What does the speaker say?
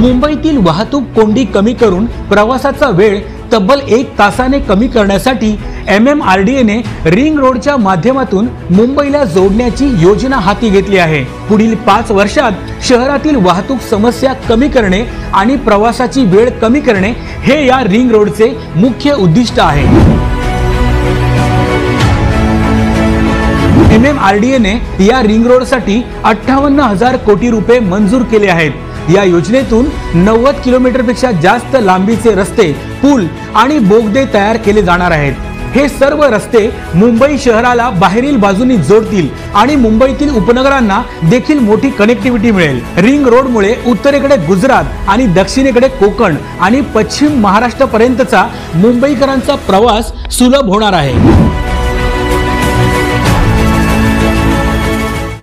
मुंबईतील वाहतूक कोंडी कमी करून प्रवासाचा वेळ तब्बल 1 तासाने कमी करण्यासाठी MMRDA ने रिंग रोडच्या माध्यमातून मुंबईला जोडण्याची योजना हाती घेतली आहे। पुढील 5 वर्षात शहरातील वाहतूक समस्या कमी करणे आणि प्रवासाची वेळ कमी करणे हे या रिंग रोडचे मुख्य उद्दिष्ट आहे। MMRDA ने या रिंग रोडसाठी 58,000 कोटी रुपये मंजूर केले आहेत। या योजनेतून 90 किलोमीटरपेक्षा जास्त लांबीचे रस्ते, पूल आणि बोगदे तयार केले जाणार आहेत। हे सर्व रस्ते मुंबई शहराला बाहेरील बाजूनी जोडतील आणि मुंबईतील उपनगरांना देखील मोठी कनेक्टिव्हिटी मिळेल। रिंग रोडमुळे उत्तरेकडे गुजरात आणि दक्षिणेकडे कोकण आणि पश्चिम महाराष्ट्रापर्यंतचा मुंबईकरांचा प्रवास सुलभ होणार आहे।